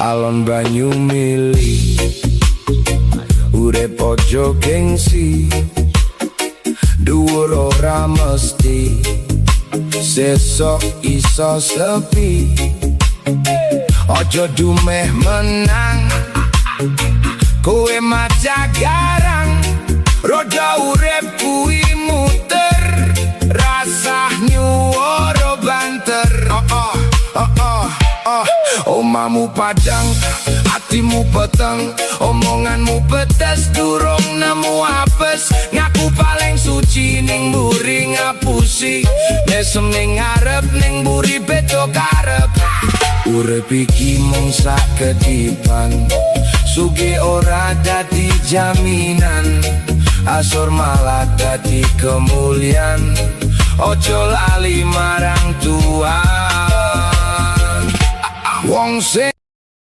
alon banyu mili, urip ojo gengsi, dhuwur ora mesti, sesok iso sepi. Ojo dumeh menang, kowe maca garang, roda urip kuwi muter, rasah nyuwara banter. Omamu padang, hatimu peteng, omonganmu pedes, durung nemu apes. Ngaku paling suci ning mburi ngapusi, mesem ning ngarep ning mburi beda karep. Urip iki mung sakedipan, sugih ora dadi jaminan, asor malah dadi kemulian. Ojo lali marang Tuhan, wong sing